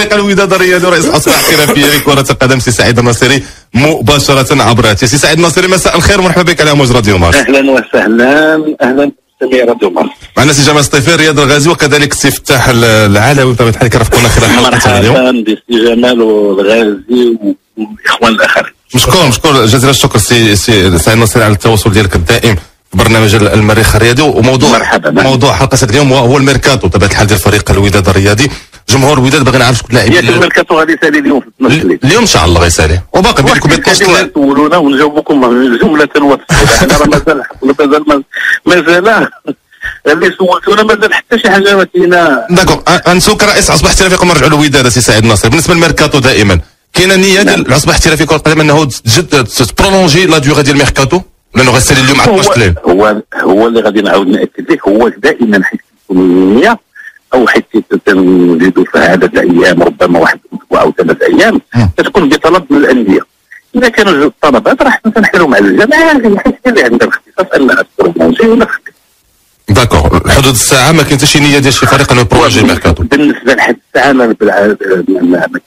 فريق الوداد الرياضي ورئيس الأصلاح الاحترافية لكرة القدم سي سعيد الناصري مباشرة عبر هاتف. سي سعيد الناصري مساء الخير ومرحبا بك على موج راديو مارس. اهلا وسهلا، اهلا بسميع راديو مارس. معنا سي جمال الصيفي رياض الغازي وكذلك سي فتاح العلوي بطبيعة الحال كيرافقونا خلال حلقة اليوم. مرحبا بسي جمال والغازي والاخوان الاخرين. مشكور جزيل الشكر سي سعيد الناصري على التواصل ديالك الدائم في برنامج المريخ الرياضي. وموضوع حلقة اليوم هو الميركاتو بطبيعة الحال ديال فريق الوداد الرياضي. جمهور الوداد باغي نعرف شكون اللاعبين. ياك الميركاتو غادي يسالي اليوم في 12 الليل. اليوم ان شاء الله غيسالي وباقي بينكم بين 12 الليل تولونا ونجاوبكم جملة واحدة. حنا راه مازال اللي سولتونا مازال حتى شي حاجه ما كاينه. داكور انسوك رئيس العصبه الاحترافي قبل نرجعوا للوداد سي سعيد الناصري. بالنسبه للميركاتو دائما كاينه نيه ديال العصبه الاحترافي كره القدم انه تبرولونجي لا ديوغي ديال الميركاتو لانه غيسالي اليوم على 12 الليل. هو اللي غادي نعاود ناكد لك، هو دائما حيت تكون النيه او حيت تنزيدوا فيها عدد الايام ربما واحد اسبوع او 3 ايام تكون بطلب من الانديه. اذا كانوا الطلبات راح نحلوا مع الجماعه حيت اللي عندها الاختصاص انها تبرولونجي ولا داكور. حدود الساعه ما كاين حتى شي نيه ديال شي فريق انه يبرولونجي الميركاتو. بالنسبه لحد الساعه ما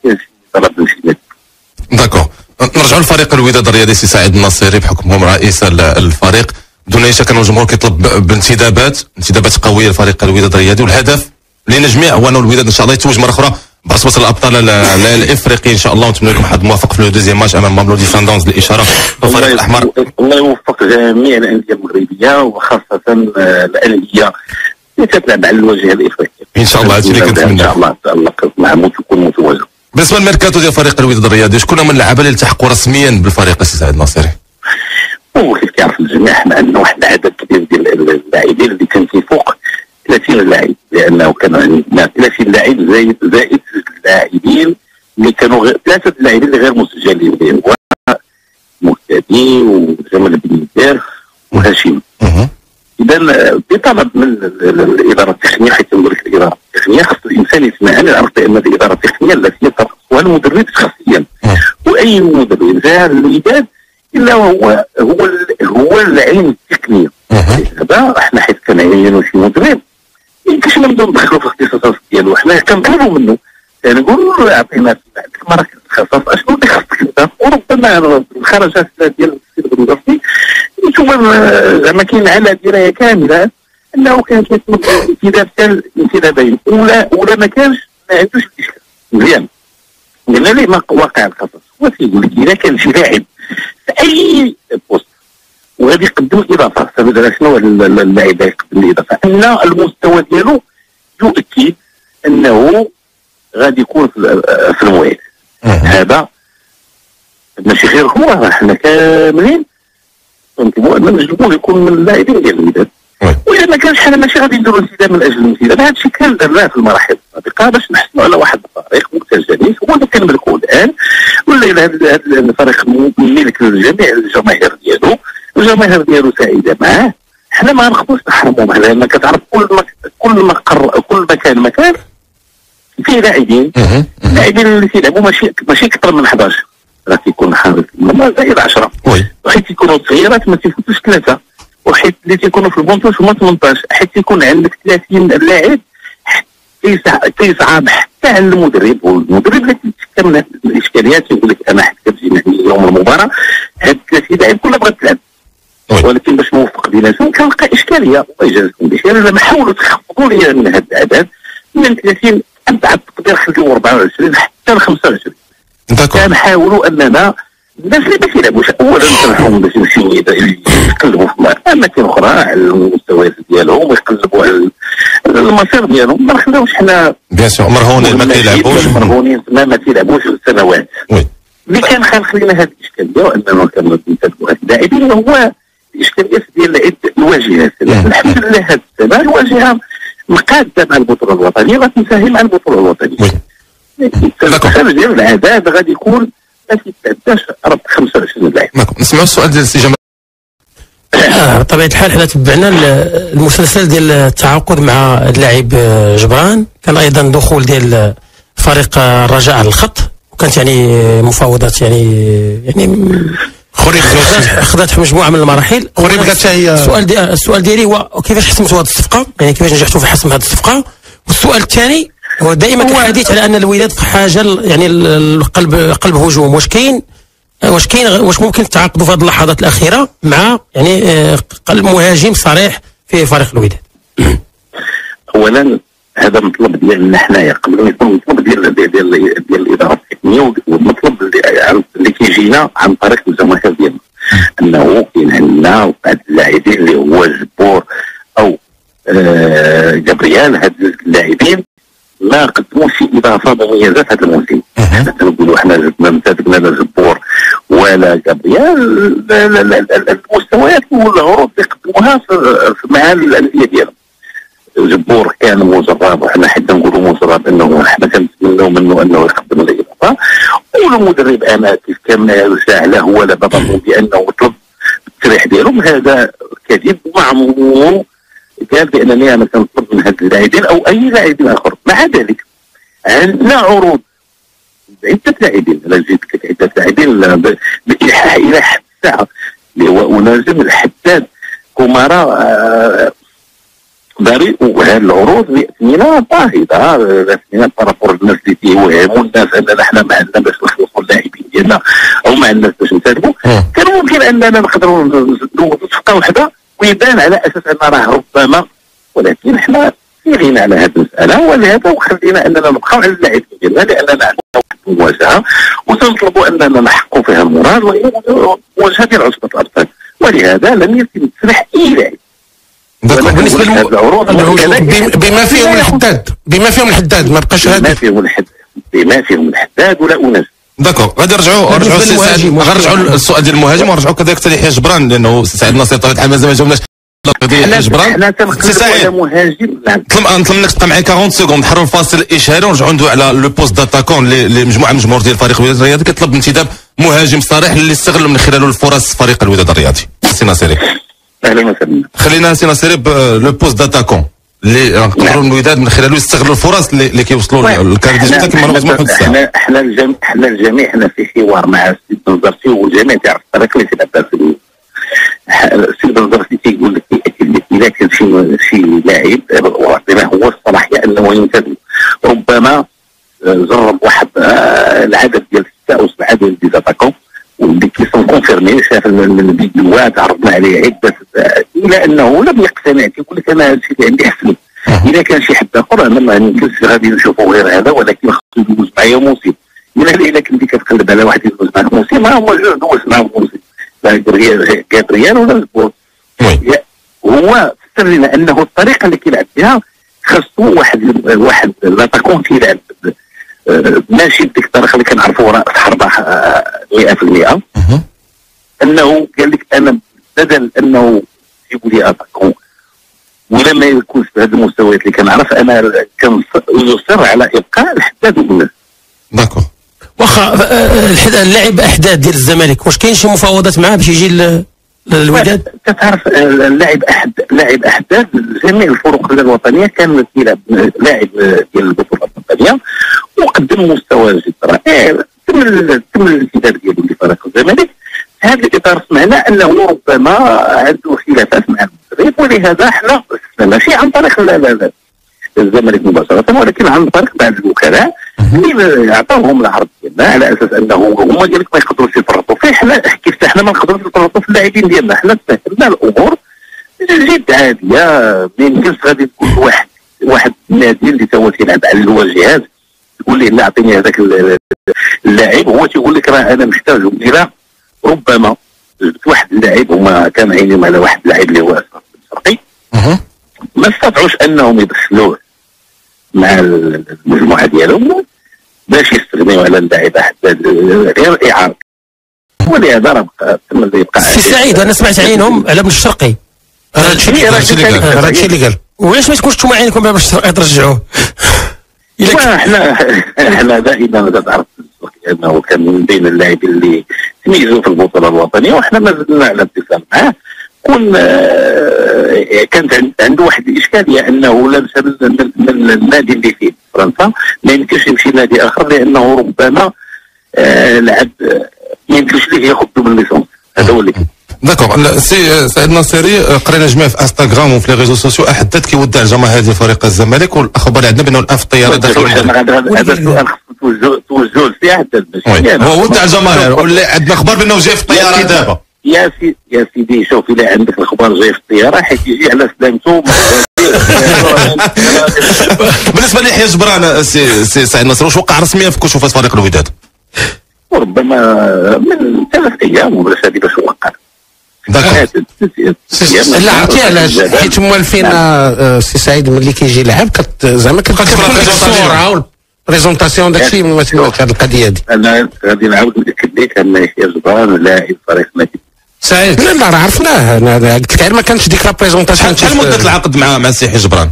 كاينش طلب من شي. داكور. نرجعوا لفريق الوداد الرياضي سي سعيد الناصري بحكمهم رئيس الفريق. بدون اي شك كان الجمهور كيطلب بانتدابات قويه لفريق الوداد الرياضي، والهدف لنجميع هو انه الوداد ان شاء الله يتوج مره اخرى بعصبة الابطال الافريقي ان شاء الله، ونتمنى لكم حظ موفق في لو دوزيام ماتش امام ماملودي ساندونز للاشاره بالفريق الاحمر. الله يوفق جميع الانديه المغربيه وخاصه الانديه اللي تتلعب على الواجهه الافريقيه ان شاء الله. هادشي اللي كنتمنى ان شاء الله تالق معهم وتكون متواجده. بالنسبه للميركاتو ديال فريق الوداد الرياضي شكون من اللعابه اللي التحقوا رسميا بالفريق سي سعيد الناصري؟ وكيف كيعرف الجميع حنا عندنا واحد العدد كبير ديال اللاعبين اللي كان كيفوق 30 لاعب، لانه كان عندنا 30 لاعب زائد اللاعبين اللي كانوا 3 لاعبين اللي غير مسجلين اللي هو مهتدي وجمال بن يدار وهاشم. اذا بطلب من الاداره التقنيه، حيث نقول لك الاداره التقنيه خاص الانسان يسمع انا نعرف بان الاداره التقنيه التي ترأسها المدرب شخصيا، واي مدرب جاء الوداد الا هو العلم التقني. هذا احنا حيت كنعينوا شي مدرب يمكنش نبداو ندخلوا في الاختصاصات ديالو، حنا كنطلبوا منه نقولوا له عطينا عندك مراكز اختصاص اشنو اللي خاصك انت، وربما الخرجات ديال السيد الوزاري نتوما زعما كاين على درايه كامله انه كان كيتم انتدابين ولا ما كانش ما عندوش الاشكال مزيان. قلنا ليه ما واقع القصص هو تيقول لك اذا كان شي لاعب في اي بوست وغادي يقدم اضافه، فمثلا شنو اللاعب يقدم الاضافه؟ ان المستوى ديالو يؤكد انه غادي يكون في الموعد. هذا ماشي غير هو، حنا كاملين نطلبوا ان الجمهور يكون من اللاعبين ديال الوداد، واذا ما كانش حنا ماشي غادي نديروا انسداد من اجل الانسداد. هذا الشيء كان درناه في المراحل السابقه باش نحصلوا على واحد الفريق متجانس هو اللي كنملكوا الان، ولا هذا الفريق ملك لجميع الجماهير ديالو، الجماهير ديالو سعيده معاه. حنا ما نخصوش نحرموا معاه، لان كتعرف كل مكان فيه لاعبين اللي كيلعبوا ماشي اكثر من 11، راه تيكون حارس المرمى زائد 10، وحيت تيكونوا صغيرات ما تيفوتوش 3، وحيت اللي تيكونوا في البونطوش هما 18، حيت تيكون عندك 30 لاعب كيصعب حتى على المدرب، والمدرب اللي تيتشكل من الاشكاليات يقول لك انا حيت كتجي معي يوم المباراه هاد 30 لاعب كلها بغات تلعب، ولكن باش نوفق بيناتهم كنلقى اشكاليه. الله يجازيكم بخير الا ما حاولوا تخفضوا لي من هاد الاعداد من 30 ابعد تقدر خليو 24 حتى ل 25. كنحاولوا اننا الناس اللي ما كيلعبوش اولا كنحاولوا باش يمشيو يقلبوا في اماكن اخرى على المستويات ديالهم ويقلبوا على المسار ديالهم، ما نخليوش حنا بيان سور مرهونين ما كيلعبوش، مرهونين ما كيلعبوش سنوات. اللي كان خلينا هذه الاشكاليه واننا كنتابعوا هاد اللاعبين هو الاشكاليات ديال الواجهات. الحمد لله هذه السنه الواجهه مقاده مع البطوله الوطنيه غتساهم على البطوله الوطنيه. الخارج ديال العداد غادي يكون ما كيتعداش 25 لاعب. نسمعوا السؤال ديال السي جمال. بطبيعه الحال حنا تبعنا المسلسل ديال التعاقد مع اللاعب جبران، كان ايضا دخول ديال فريق الرجاء على الخط، وكانت يعني مفاوضات يعني خوري خذت مجموعه من المراحل. السؤال ديالي هو كيفاش حسمتوا هذه الصفقه، يعني كيفاش نجحتوا في حسم هذه الصفقه؟ والسؤال الثاني هو دائما كان الحديث على ان الوداد في حاجه يعني قلب هجوم. واش ممكن تعاقدوا في هذه اللحظات الاخيره مع يعني قلب مهاجم صريح في فريق الوداد؟ اولا هذا مطلب ديالنا حنايا قبل ما يكون مطلب ديال الاداره التقنيه، والمطلب اللي كيجينا عن طريق الجماهير ديالنا انه كاين عندنا بعض اللاعبين اللي هو جبور او جابريال. هاد اللاعبين ما قدموش شي اضافه مميزه هذا الموسم. حنا كنقولوا حنا ما امتدنا لا جبور ولا جابريال المستويات والعروض اللي قدموها مع الانديه ديالهم. جبور كان مجرد، وحنا حتى نقولوا مجرد انه حنا كنتمناو منه انه يقدم الاضافه، والمدرب انا كيف كان سهله هو لا بظن بانه طلب التريح ديالهم. هذا كذب ومعمول. قال بانني انا كنطلب من هاد اللاعبين او اي لاعبين اخر. مع ذلك عندنا عروض عده لاعبين، انا جيت لك عده لاعبين بالالحاح الى حد الساعه اللي هو وناجم الحداد كومارا بريء. وهذه العروض ياتينا باهظه، ياتينا بارابور الناس اللي تيوهموا الناس اننا حنا ما عندنا باش نخلصوا اللاعبين ديالنا او ما عندناش باش نسالبوا. كان ممكن اننا نقدروا نوضوا صفقه واحده ويبان على اساس ان راه ربما، ولكن حنا في غنى على هذه المساله، ولهذا وخلينا اننا نبقاو على اللاعبين ديالنا لاننا عندنا واحد المواجهه وسنطلبوا اننا نحققوا فيها المراد، وهي مواجهه ديال عصبه الابطال، ولهذا لم يتم تسريح اي لاعب. بالنسبه للعروض بما فيهم الحداد ما بقاش هذا بما فيهم الحداد ولا اناس. داكور، غادي نرجعوا غنرجعوا للسؤال ديال المهاجم، ونرجعوا كذلك حتى ليحيى جبران، لانه سعيد ناصر طبيعه الحال مازال ما جاوبناش على جبران. حنا تنقلبوا على مهاجم. نطلب منك تبقى معايا 40 سكوند، نحرروا الفاصل الاشهاري ونرجعوا ندويو على لو بوست داتاكون اللي مجموعه من الجمهور ديال فريق الوداد الرياضي كيطلب انتداب مهاجم صريح اللي استغل من خلاله الفرص فريق الوداد الرياضي. سي ناصري. اهلا وسهلا. خلينا سي ناصري لو بوست داتاكون اللي نقدروا الوداد من خلاله يستغلوا الفرص اللي كيوصلوا للكارديزو كما مزمور حد الساعه. احنا الجميع حنا في حوار مع السيد بنزرتي، والجميع تعرف الطريقه اللي تلعبها في السيد بنزرتي. تيقول لك ياكد لك اذا كان شي لاعب وعطيناه هو الصلاحيه انه ينتدب، ربما جرب واحد العدد ديال 6 أو 7 ديال ديزاتاكون واللي كيسون كونفيرمي، شاف الفيديوهات عرضنا عليه عده الى انه لم يقتنع. تيقول لك انا هذا الشيء اللي عندي احسن. اذا كان شي حد اخر انا ما يمكنش غادي نشوفوا غير هذا، ولكن خصو يدوز معايا موسم. الا كنتي كتقلب على واحد يدوز معاك موسم، ما هو دوز معاه موسم جابريال ولا جبور. هو فسر لنا انه الطريقه اللي كيلعب بها خاصو واحد لاتاكون كيلعب ماشي بديك الطريقه اللي كنعرفوا راس حربه 100%. انه قال لك انا بدل انه يجيبوا لي اتاكون ولا ما يكونش بهذه المستويات اللي كنعرف، انا كنصر على ابقاء الحداد والناس. داكور. واخا اللاعب احداد ديال الزمالك واش كاين شي مفاوضات معاه باش يجي للوداد؟ كتعرف لاعب احداد جميع الفرق الوطنيه كان كيلعب لاعب ديال البطولات الوطنيه وقدم مستوى جد رائع. تم الانتداب ديالو لفريق الزمالك. هذا الاطار سمعنا انه ربما عنده خلافات مع المدرب، ولهذا حنا ماشي عن طريق الزمالك مباشره، ولكن عن طريق بعض الوكلاء اللي عطاوهم العرض ديالنا على اساس انه هما قال لك ما يقدروش يفرطوا فيه. حنا كيف حنا ما نقدروش نفرطوا في اللاعبين ديالنا، حنا سهلنا الامور جد عاديه. ما يمكنش غادي تكون واحد النادي اللي توا تيلعب على الواجهات تقول ليه لا اعطيني هذاك اللاعب، هو تيقول لك راه انا محتاجه. الى ربما جبت واحد اللاعب، هما كان عينيهم على واحد اللاعب اللي هو أشرف الشرقي، ما استطاعوش انهم يدخلوه مع المجموعه ديالهم باش يستغنيوا على اللاعب احداد غير اعاره، ولهذا راه تم يبقى. سي سعيد انا سمعت عينهم على ابن الشرقي. هذا الشيء اللي قال. وعلاش ما تكونش نتوما عينكم على ابن الشرقي ترجعوه؟ احنا دائما تعرف انه كان من بين اللاعبين اللي تميزوا في البطوله الوطنيه، وحنا ما زلنا على اتصال معاه. كانت عنده واحد الاشكاليه انه لابس من النادي اللي فيه فرنسا، ما يمكنش يمشي لنادي اخر لانه ربما لعب ما يمكنش ليه ياخذ من ليسونس. هذا هو اللي داكوغ. سي سعيد الناصري، قرينا جميع في انستغرام وفي لي ريزو سوسيو احدث كيودع الجماهير ديال فريق الزمالك، والاخبار اللي عندنا بانه الان في الطياره داخل هذا السؤال خصو توجهوا لسي حداد باش هو ودع الجماهير، ولا عندنا اخبار بانه جاي في الطياره دابا. يا سيدي شوف، الى عندك الاخبار جاي في الطياره حيت يجي على سلامته. بالنسبه ليحيى جبران سي سعيد الناصري، واش وقع رسميا في كشوفات فريق الوداد؟ وربما من 3 ايام ولا هذه باش وقع. لا عرفتي علاش؟ حيت موالفين سي سعيد ملي كيجي يلعب زعما كتكون الصوره والبريزونطاسيون داكشي ما تسمعش هذه القضيه دي. انا غادي نعاود ناكد لك ان يحيى جبران لاعب فريق نادي سعيد. لا راه عرفناه، انا قلت لك ما كانش ديك لا بريزونطاسيون. شحال مده العقد مع سي يحيى جبران؟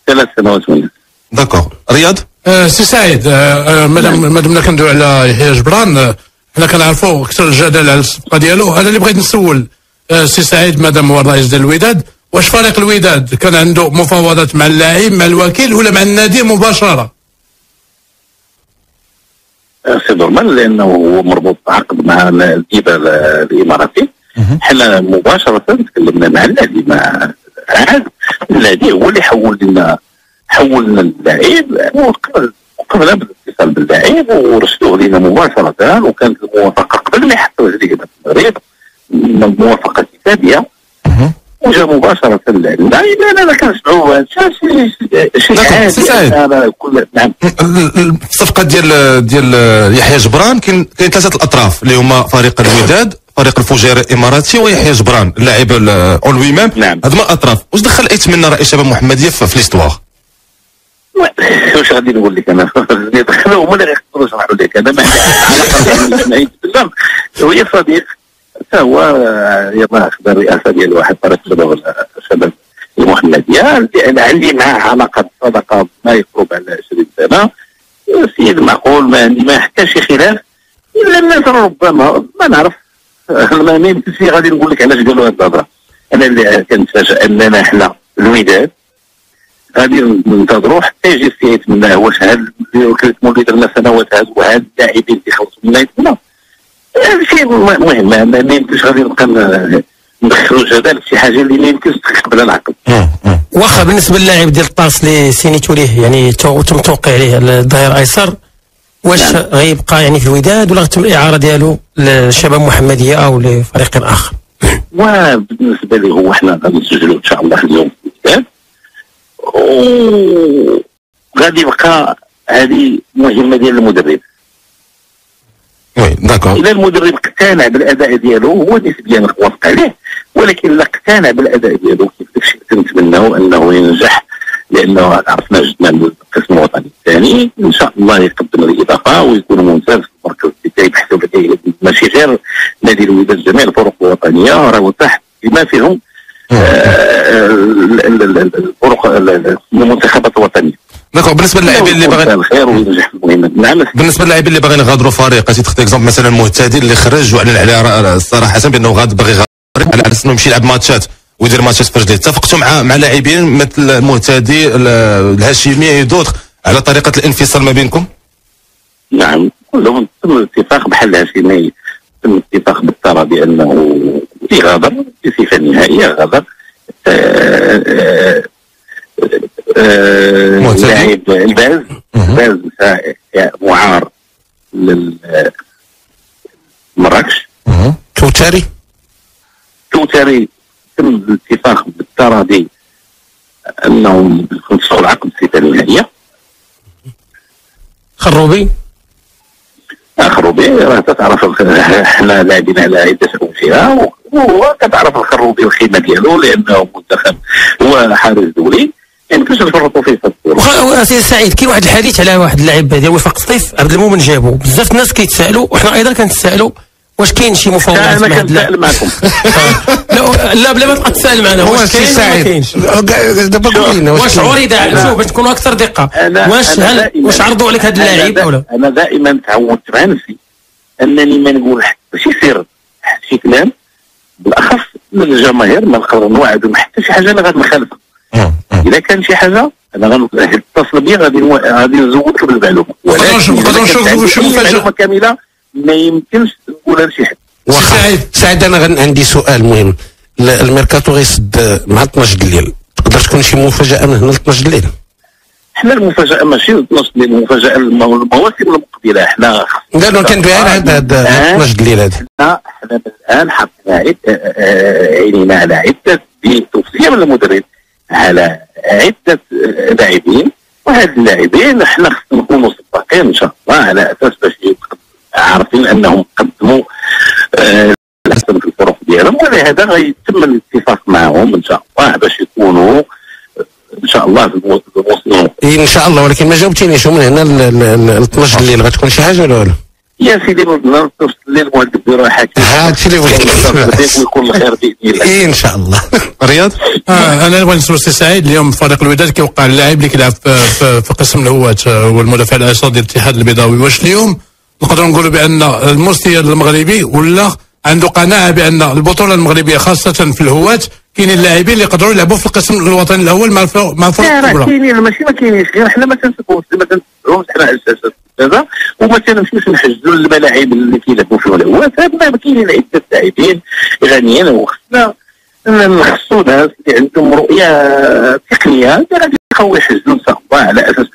3 سنوات ونص. داكوغ. رياض؟ سي سعيد، مادامنا كندويو على يحيى جبران، حنا كنعرفوا اكثر الجدل على الصفقه ديالو. انا اللي بغيت نسول سي سعيد مادام هو الرئيس ديال الوداد، واش فريق الوداد كان عنده مفاوضات مع اللاعب مع الوكيل ولا مع النادي مباشره؟ سي نورمال لانه هو مربوط بعقد مع الجبه الاماراتي. حنا مباشره تكلمنا مع النادي، مع النادي هو اللي حولنا اللاعب، وقبل بالاتصال باللاعب ورشدوه لنا مباشره، وكانت الموافقه قبل ما يحطوا رجليه في المغرب، موافقه كتابيه، وجا مباشره لنا. انا كنسمعوا شي عادي. انا كل نعم الصفقه ديال يحيى جبران كاين 3 الاطراف اللي هما فريق الوداد، فريق الفجيره الاماراتي، ويحيى جبران اللاعب اون لوي ميم. نعم. هذوما الاطراف. واش دخل يتمنى رئيس الشباب المحمديه في ليستوار؟ واش غادي نقول لك انا؟ اللي دخلوا هما اللي غيقدروا يشرحوا لك. انا ما عندي علاقه هو صديق، حتى هو يلاه خدا الرئاسه ديال واحد فريق الشباب المحمديه اللي عندي معاه علاقه صداقه ما يقرب على 20 سنه. سيد معقول، ما عندي ما حتى شي خلاف، الا الناس ربما ما نعرف. ما يمكنش غادي نقول لك علاش قالوا هذه الهضره. انا اللي كنتفاجئ اننا حنا الوداد غادي ننتظروا حتى يجي السي يتمناه. واش هاد وكلت مولي درنا سنوات هاد وهاد اللاعبين كيخلصوا منا يتمنى؟ شيء مهم. ما يمكنش غادي نبقى ندخلوا جدال في شي حاجه اللي ما يمكنش تقبل العقل. واخا بالنسبه للاعب ديال الطاس اللي سينيتو ليه، يعني تم توقيع عليه الظهير ايسر، واش غيبقى يعني في الوداد ولا غتم الاعاره ديالو للشباب محمديه او لفريق اخر؟ وبالنسبه لي هو حنا غادي نسجلوا ان شاء الله اليوم في الوداد، وغادي يبقى هذه مهمه ديال المدرب. وي داكور. اذا المدرب اقتنع بالاداء ديالو هو نسبيا نوافق عليه، ولكن لا اقتنع بالاداء ديالو كيف داكشي كنتمناو انه ينجح، لانه عرفنا جدنا القسم الوطني الثاني ان شاء الله يقدم الاضافه ويكون ممتاز في المركز اللي يبحثوا به، ماشي غير نادي الوداد، جميع الفرق الوطنيه راهو تحت بما فيهم الفرق المنتخبات الوطنيه. داكور. بالنسبه للاعبين اللي باغيين الخير وينجح في المهمه. نعم. بالنسبه للاعبين اللي باغيين يغادروا فريق، تاخذ اكزومبل مثلا مهتدي اللي خرج وعلن عليه صراحه بانه باغي يغادر على اساس انه يمشي يلعب ماتشات ويدير ماتشات في رجليه. اتفقتوا مع لاعبين مثل مهتدي الهاشمي دوطخ على طريقه الانفصال ما بينكم؟ نعم، كلهم تم الاتفاق بحال الهاشمي، تم الاتفاق بالطرى بانه يغادر بصفه نهائيه. غادر لاعب الباز معار للمراكش. توتاري تم الاتفاق بالتراضي انهم يخلصوا العقد بصفه نهائيه. خروبي راه تعرف حنا لاعبين على عده امثله، وكتعرف الخروبي الخدمه ديالو لانه منتخب هو حارس دولي، يمكنش نفرطوا فيه في الكوره. سي سعيد، كاين واحد الحديث على واحد اللاعب ديال وفاق سطيف عبد المؤمن جابو، بزاف الناس كيتسائلوا وحنا ايضا كنتسائلوا واش كاين شي مفاوضات مع هذا اللاعب؟ معكم لا بلا ما تبقى تسال معنا واش كاين ولا ما كاينش. دابا قول لنا واش عوري شوف باش نكونوا اكثر دقه، واش عرضوا عليك هذا اللاعب او لا؟ انا دائما تعودت مع نفسي انني ما نقول حتى شي سر، حتى شي كلام، بالاخص للجماهير ما نقدر نوعدهم حتى شي حاجه انا غادي نخالفها. اذا كان شي حاجه انا غنتصل بيا غادي نزودك بالمعلومه، ولكن معلومه كامله ما يمكنش نقولها لشي حد. سعيد انا عندي سؤال مهم. الميركاتو غيسد مع 12 الليل، تقدر تكون شي مفاجاه من هنا ل 12 الليل؟ احنا المفاجاه ماشي 12 الليل، المفاجاه المواسم المقبله. احنا لا كندوي على هذا 12 الليل هذا. احنا من الان حطينا عينينا على عده توصيه من المدرب على عده لاعبين، وهاد اللاعبين احنا خصنا نكونوا سباقين ان شاء الله على اساس باش عارفين انهم قدموا الاحسن في الفرق ديالهم، ولهذا غيتم الاتفاق معهم ان شاء الله باش يكونوا ان شاء الله في الموسم ان شاء الله. ولكن ما جاوبتينيش من هنا ل 12 الليل غتكون شي حاجه ولا لا؟ يا سيدي من 12 الليل المؤدب ديرو حكي هادشي اللي بغيت ويكون الخير باذن الله ان شاء الله. رياض انا بغيت نسول سي سعيد، اليوم فريق الوداد كيوقع اللاعب اللي كيلعب في قسم الهواة والمدافع الايسر ديال الاتحاد البيضاوي، واش اليوم نقدروا نقولوا بان المستوى المغربي ولا عنده قناعه بان البطوله المغربيه خاصه في الهواة كاينين اللاعبين اللي يقدروا يلعبوا في القسم الوطني الاول مع الفرق الكبرى؟ كاينين، ماشي ما كاينينش، غير حنا ما تنسبوش حنا على اساس هذا، وما تنمشيوش نحجزوا الملاعب اللي كيلعبوا فيها الهواة. هادنا كاينين عده لاعبين غنيين، وخصنا نخصوا ناس اللي عندهم رؤيه تقنيه غادي يبقاو يحجزوا ان شاء الله على اساس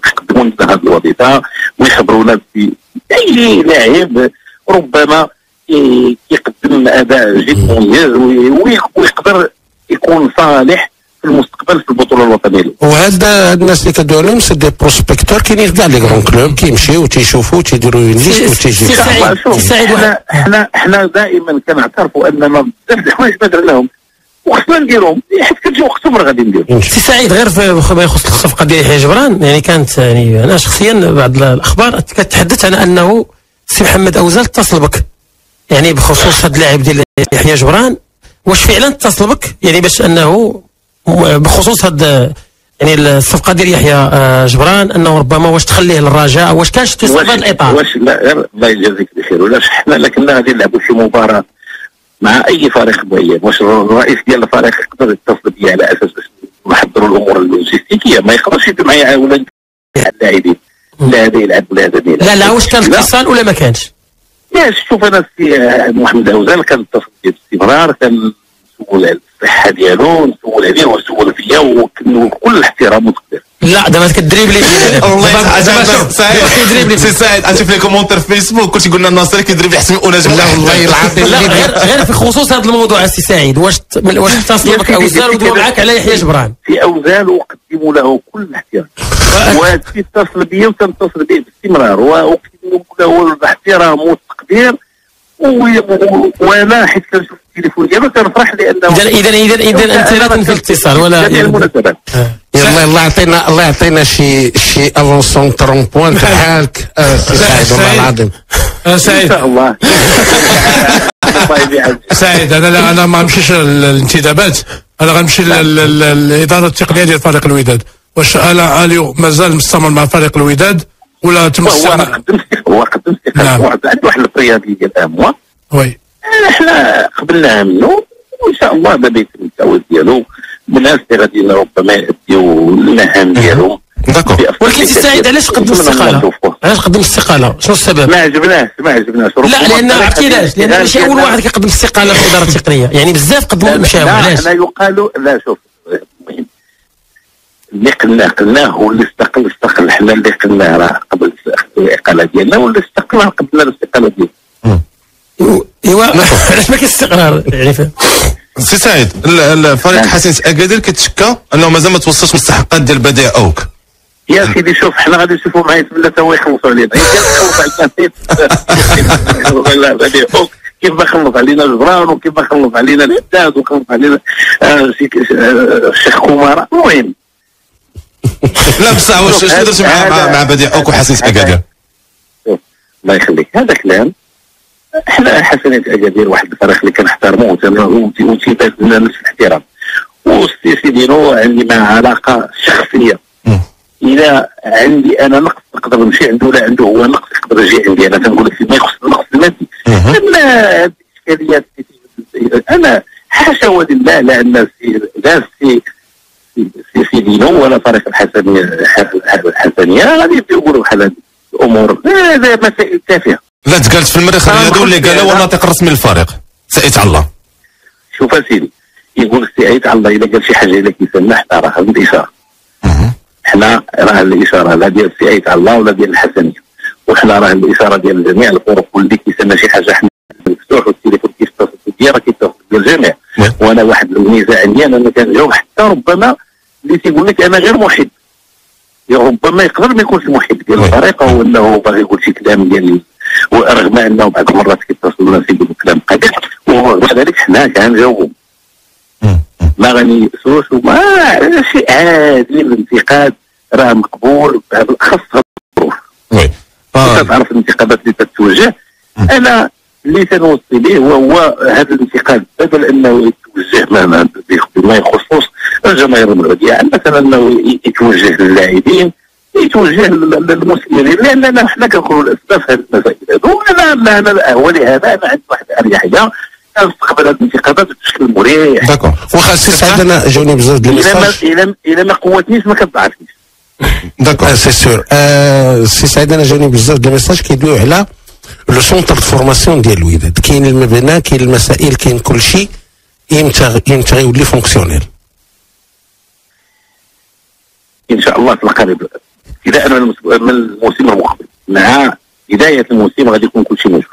يقدموا لنا هذه الوظيفه ويخبرونا اي لاعب ربما يقدم اداء جد مميز ويقدر يكون صالح في المستقبل في البطوله الوطنيه. وهذا الناس اللي كدوي عليهم سي دي بروسبكتور كاينين في كاع لي كرون كلوب كيمشيو وتيشوفوا تيديروا ليست وتيجي. احنا دائما كنعترفوا اننا بزاف د الحوايج ما درناهم وخصنا نديرهم، حيت كتجي وقتهم راه غادي نديرو. سي سعيد، غير فيما يخص الصفقه ديال يحيى جبران، يعني كانت يعني انا شخصيا بعض الاخبار كتحدث على انه سي محمد اوزال اتصل بك يعني بخصوص هذا اللاعب ديال يحيى جبران. واش فعلا اتصل بك يعني باش انه بخصوص هذا يعني الصفقه ديال يحيى جبران انه ربما واش تخليه للرجاء، واش كان شفتو في هذا الاطار؟ واش لا غير الله يجازيك بخير، ولاش حنا كنا غادي نلعبوا شي مباراه مع اي فريق معين، واش الرئيس ديال الفريق يقدر يتصل بيا على اساس باش نحضروا الامور اللوجستيكيه؟ ما يقدرش يدير معايا ولا اللاعبين لا هذا يلعب ولا هذا يلعب. لا واش كان اتصال ولا ما كانش؟ لا شوف انا السي محمد اوزال كان اتصل بيا باستمرار، كان نسول على الصحه ديالو، نسول عليه ونسول فيا وكل الاحترام والتقدير. لا دابا كدريبلي والله سي سعيد غنشوف لي كومونتير في فيسبوك كلشي قلنا الناصري كيدريبلي احسن من اناج. لا والله العظيم غير في خصوص هذا الموضوع السي سعيد، واش اتصلوا بك اوزال ودووا معاك على يحيى جبران؟ في اوزال وقدموا له كل الاحترام وتتصل بيا وتنتصل به باستمرار وقدموا له الاحترام والتقدير، وانا حيت كنشوف التليفون ديالو كنفرح لانه اذا انت لا في الاتصال ولا المناسبات. الله يعطينا شي افونسون ترومبوان في حالك سي سعيد والله العظيم. سعيد ان شاء الله. سعيد انا ما نمشيش للانتدابات، انا غنمشي للاداره التقنيه ديال فريق الوداد. واش انا اليوم مازال مستمر مع فريق الوداد ولا تم هو قدم استقالة عنده واحد الرياضي ديال اموا وي احنا قبلناها منه وان شاء الله دابا يتم التعويض ديالو بالناس اللي غادي ربما يأديو المهام ديالهم. ولكن سي سعيد علاش قدم الاستقاله؟ علاش قدم الاستقاله؟ شنو السبب؟ ما عجبناش لا لان عرفتي علاش؟ لان ماشي اول واحد كيقدم الاستقاله في الاداره التقنيه، يعني بزاف قدموا مشاو. علاش؟ لا يقال لا شوف اللي قلناه هو اللي استقل حنا اللي قلناه راه قبل الاقاله ديالنا واللي استقلنا قبل الاستقاله ديالنا. ايوا علاش ما كاينش استقرار يعني سي سعيد الفريق حسن اكادير كيتشكى انه مازال ما توصلش المستحقات ديال بديع اوك. يا سيدي شوف حنا غادي نشوفوا معايا بلا تا هو يخلصوا علينا بديع اوك كيف ما خلص علينا جبران وكيف ما خلص علينا الحداد وخلص علينا الشيخ كومارا. المهم لا بصح واش درتوا مع بديع اوك وحسن اكادير؟ الله يخليك هذا كلام. احنا حسنية اكادير واحد الفريق اللي كنحترموه وتيبان لنا نفس الاحترام وسيدينو عندي معاه علاقه شخصيه. اذا عندي انا نقص نقدر نمشي عنده ولا عنده هو نقص يقدر يجي عندي انا. كنقول لك فيما يخص النقص المادي اما الاشكاليات انا حاشا ولله لا ان لا سيدينو ولا فريق الحسنيه غادي يقولوا بحال هذه الامور هذا مسائل تافهه. لا تقالت في المريخ الرياضي واللي قال هو الناطق الرسمي للفريق سعيد الله. شوف اسيدي يقول سعيد الله اذا قال شي حاجه الا كيسمى حنا راه من الاشاره. حنا راه الاشاره لا ديال سعيد الله ولا ديال الحسنيه، وحنا راه الاشاره ديال جميع الفرق واللي كيسمى شي حاجه حنا مفتوح والتليفون كيتصل بيا راه كيتصل ديال الجميع. وانا واحد الميزه عندي انا كنجاوب حتى ربما اللي تيقول لك انا غير محب، ربما يقدر ما يكونش محب ديال الطريقه ولا هو باغي يقول شي كلام ديال، ورغم انه بعض المرات كيتصلوا الناس يقولوا كلام قبيح ورغم ذلك حنا كنجاوبوا ما غنيأسوش وما شيء عادي. الانتقاد راه مقبول بالاخص هذه الظروف. كتعرف الانتقادات اللي تتوجه انا اللي تنوصي به هو هذا الانتقاد بدل انه يتوجه ما يخصوش الجماهير المغربيه، مثلا انه يتوجه للاعبين يتوجه للمسلمين، لاننا حنا كنكونوا الاسباب في هذه المسائل هذو. انا ولهذا انا عندي واحد الاريحيه كنستقبل هذه الانتقادات بشكل مريح. داكور. واخا سي سعيد انا جاوني بزاف ديال الميساج الا ما قوتنيش ما كتضعفنيش. داكور سي سور. سي سعيد انا جاوني بزاف ديال الميساج كيدويو على لو سونتر دو فورماسيون ديال الوداد، كاين المبنى كاين المسائل كاين كل شيء يمتى يولي فونكسيونيل ان شاء الله في القريب ابتداء من الموسم المقبل. مع بدايه الموسم غادي يكون كل شيء موجود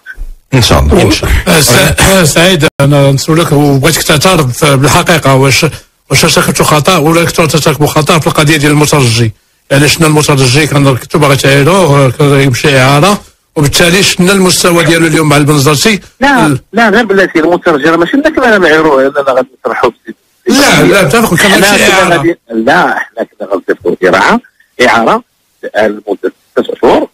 ان شاء الله. سعيد انا نسولك وبغيتك تعترض بالحقيقه واش ارتكبتوا خطا ولا ترتكبوا خطا في القضيه ديال المترجي؟ يعني شنا المترجي كنتو باغي تعيروه يمشي اعاره وبالتالي شنا المستوى ديالو اليوم مع البنزرتي؟ لا غير بلاتي المترجي راه ماشي داك نعيروه انا غادي نطرحوا لا تاخذ كان لا حنا كنا غنصيفطوا اعاره لمده 6 شهور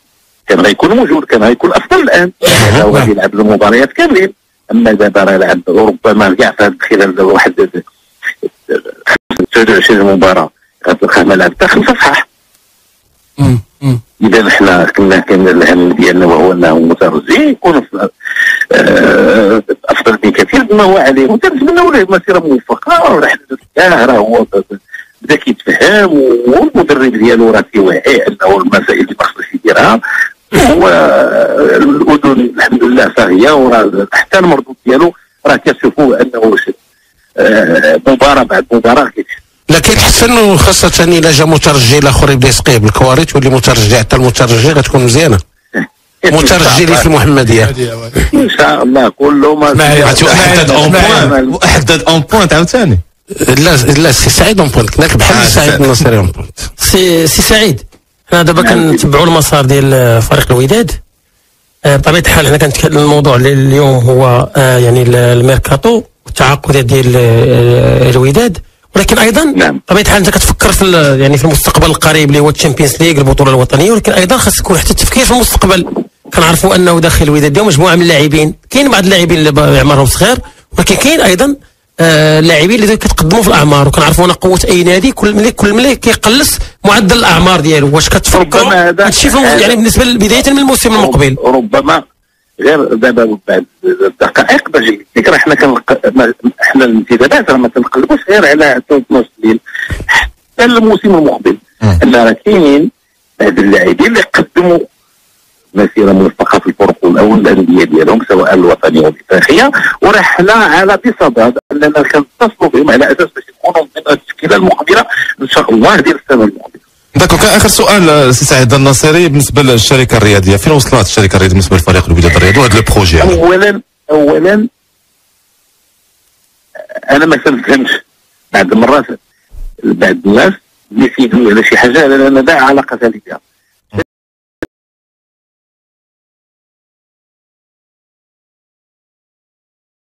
كان غيكون موجود، كان غيكون افضل الان. هذا هو يلعب المباريات كاملين، اما دابا راه لعب ربما كاع في خلال واحد 29 مباراه غتلقاه ما لعب حتى 5 صحاح. اذا حنا كان الهم ديالنا وهو انه مترجي يكون افضل بكثير مما هو عليه، وتنتمنوا له مسيره موفقه. راه هو بدا كيتفهم والمدرب ديالو راه كيوعيه انه المسائل اللي ما خصوش يديرها، والاذن الحمد لله صاغيه، وراه حتى المردود ديالو راه كتشوفوا انه مباراه بعد مباراه كيتحسن. لكن تحسن خاصة إلا جا مترجي الآخر يبدا يسقيه بالكوارث واللي مترجي حتى المترجي غتكون مزيانة. مترجي اللي في المحمدية إن شاء الله كله ما حدد اون بوينت عاوتاني. لا سي سعيد اون بوينت كناك بحال سعيد النصيري اون بوينت. سي سعيد حنا دابا كنتبعوا المسار ديال فريق الوداد. بطبيعة الحال حنا كنتكلم الموضوع اليوم هو يعني الميركاتو والتعاقدات ديال الوداد، ولكن ايضا بطبيعه الحال انت كتفكر في يعني في المستقبل القريب اللي هو الشامبيونز ليغ البطوله الوطنيه، ولكن ايضا خاص يكون حتى التفكير في المستقبل. كنعرفوا انه داخل الوداد ديالو مجموعه من اللاعبين، كاين بعض اللاعبين اللي اعمارهم صغير، ولكن كاين ايضا لاعبين اللي كتقدموا في الاعمار، وكنعرفوا ان قوه اي نادي كل ملي كيقلص معدل الاعمار ديالو. واش كتفكروا هادشي يعني بالنسبه بدايه من الموسم المقبل؟ ربما غير دابا بعد دقائق باش نذكر حنا حنا الانتدابات راه ما تنقلبوش غير على 12 ليل حتى الموسم المقبل. ان راه كاينين بعض اللاعبين اللي قدموا مسيره موفقه في الفرق الاول الانديه ديالهم سواء الوطنيه او الافريقيه، وراه حنا على بصدد اننا كنتصلوا بهم على اساس باش يكونوا من التشكيله المقبله ان شاء الله ديال السنه المقبله. داكو كان اخر سؤال سي سعيد النصيري بالنسبه للشركه الرياضيه، فين وصلت الشركه الرياضيه بالنسبه لفريق الوداد الرياضي وهذا البروجي؟ اولا انا ما كنفهمش بعض المرات بعض الناس اللي كيقولوا على شي حاجه انا لا علاقه لي بها.